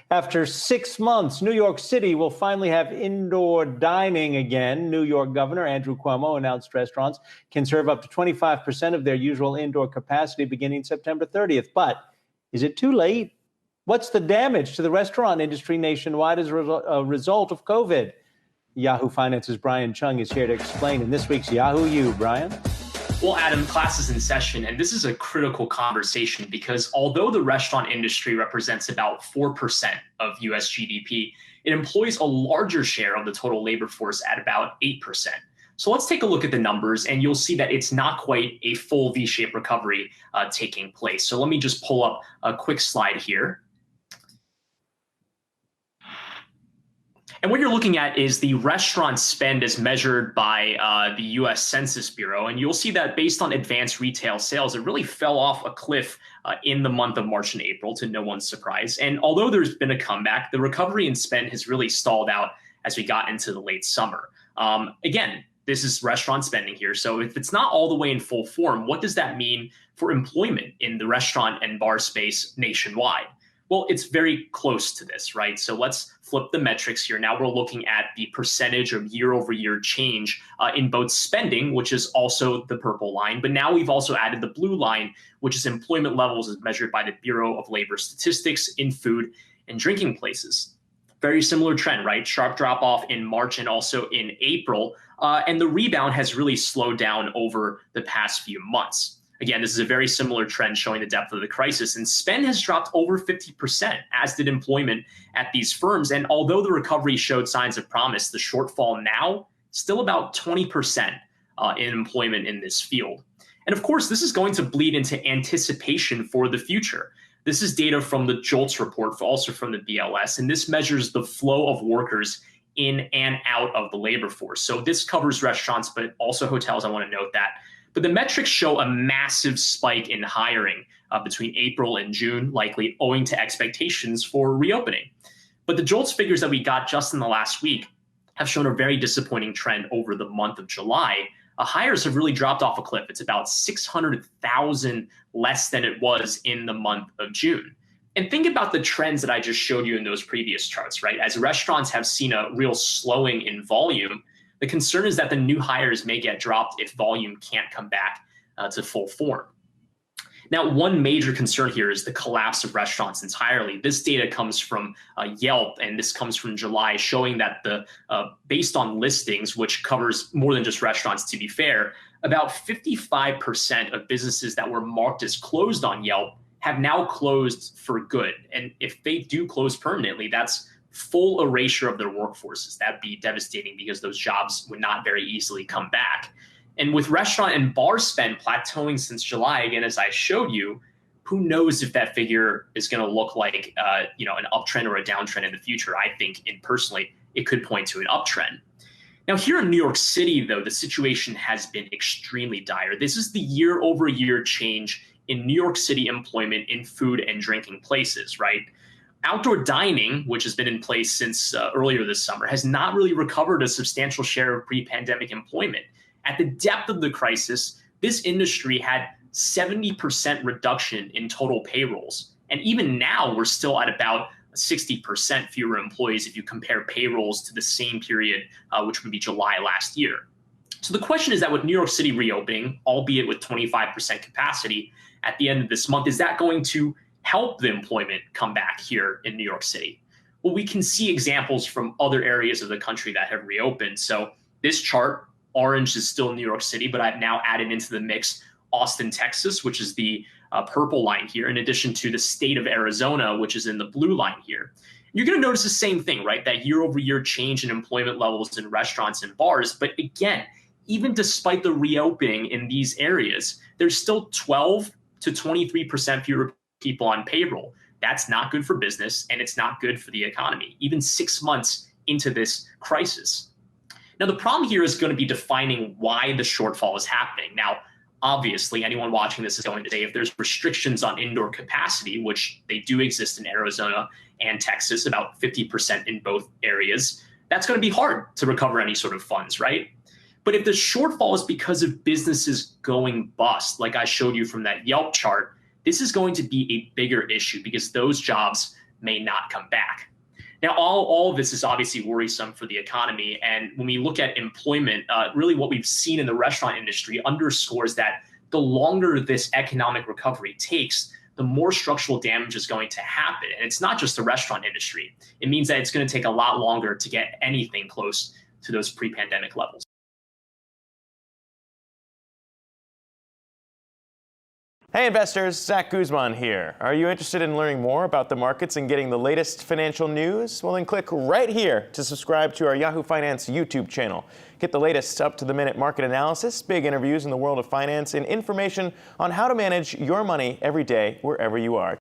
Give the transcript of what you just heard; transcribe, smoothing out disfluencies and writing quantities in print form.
After 6 months, New York City will finally have indoor dining again. New York Governor Andrew Cuomo announced restaurants can serve up to 25% of their usual indoor capacity beginning September 30th. But is it too late? What's the damage to the restaurant industry nationwide as a result of COVID? Yahoo Finance's Brian Cheung is here to explain in this week's Yahoo You. Brian? Well, Adam, class is in session, and this is a critical conversation because although the restaurant industry represents about 4% of U.S. GDP, it employs a larger share of the total labor force at about 8%. So let's take a look at the numbers, and you'll see that it's not quite a full V-shaped recovery taking place. So let me just pull up a quick slide here. And what you're looking at is the restaurant spend as measured by the U.S. Census Bureau. And you'll see that based on advanced retail sales, it really fell off a cliff in the month of March and April, to no one's surprise. And although there's been a comeback, the recovery in spend has really stalled out as we got into the late summer. Again, this is restaurant spending here. So if it's not all the way in full form, what does that mean for employment in the restaurant and bar space nationwide? Well, it's very close to this, right? So let's flip the metrics here. Now we're looking at the percentage of year over year change in both spending, which is also the purple line, but now we've also added the blue line, which is employment levels as measured by the Bureau of Labor Statistics in food and drinking places. Very similar trend, right? Sharp drop off in March and also in April. And the rebound has really slowed down over the past few months. Again, this is a very similar trend showing the depth of the crisis, and spend has dropped over 50%, as did employment at these firms. And although the recovery showed signs of promise, the shortfall now still about 20% in employment in this field. And of course, this is going to bleed into anticipation for the future. This is data from the JOLTS report, also from the BLS, and this measures the flow of workers in and out of the labor force. So this covers restaurants, but also hotels. I want to note that. But the metrics show a massive spike in hiring between April and June, likely owing to expectations for reopening. But the JOLTS figures that we got just in the last week have shown a very disappointing trend over the month of July. Hires have really dropped off a cliff. It's about 600,000 less than it was in the month of June. And think about the trends that I just showed you in those previous charts, right? As restaurants have seen a real slowing in volume, the concern is that the new hires may get dropped if volume can't come back to full form. Now, one major concern here is the collapse of restaurants entirely. This data comes from Yelp, and this comes from July, showing that based on listings, which covers more than just restaurants, to be fair, about 55% of businesses that were marked as closed on Yelp have now closed for good. And if they do close permanently, that's full erasure of their workforces. That'd be devastating because those jobs would not very easily come back. And with restaurant and bar spend plateauing since July, again, as I showed you, who knows if that figure is going to look like an uptrend or a downtrend in the future. I think, personally, it could point to an uptrend. Now, here in New York City, though, the situation has been extremely dire. This is the year over year change in New York City employment in food and drinking places, right? Outdoor dining, which has been in place since earlier this summer, has not really recovered a substantial share of pre-pandemic employment. At the depth of the crisis, this industry had 70% reduction in total payrolls. And even now, we're still at about 60% fewer employees if you compare payrolls to the same period, which would be July last year. So the question is that with New York City reopening, albeit with 25% capacity at the end of this month, is that going to help the employment come back here in New York City? Well, we can see examples from other areas of the country that have reopened. So this chart, orange is still New York City, but I've now added into the mix Austin, Texas, which is the purple line here, in addition to the state of Arizona, which is in the blue line here. You're going to notice the same thing, right? That year over year change in employment levels in restaurants and bars. But again, even despite the reopening in these areas, there's still 12 to 23% fewer people on payroll. That's not good for business, and it's not good for the economy, even 6 months into this crisis. Now, the problem here is going to be defining why the shortfall is happening. Now, obviously, anyone watching this is going to say if there's restrictions on indoor capacity, which they do exist in Arizona and Texas, about 50% in both areas, that's going to be hard to recover any sort of funds, right? But if the shortfall is because of businesses going bust, like I showed you from that Yelp chart, this is going to be a bigger issue because those jobs may not come back. Now, all of this is obviously worrisome for the economy. And when we look at employment, really what we've seen in the restaurant industry underscores that the longer this economic recovery takes, the more structural damage is going to happen. And it's not just the restaurant industry. It means that it's going to take a lot longer to get anything close to those pre-pandemic levels. Hey investors, Zach Guzman here. Are you interested in learning more about the markets and getting the latest financial news? Well, then click right here to subscribe to our Yahoo Finance YouTube channel. Get the latest up-to-the-minute market analysis, big interviews in the world of finance, and information on how to manage your money every day wherever you are.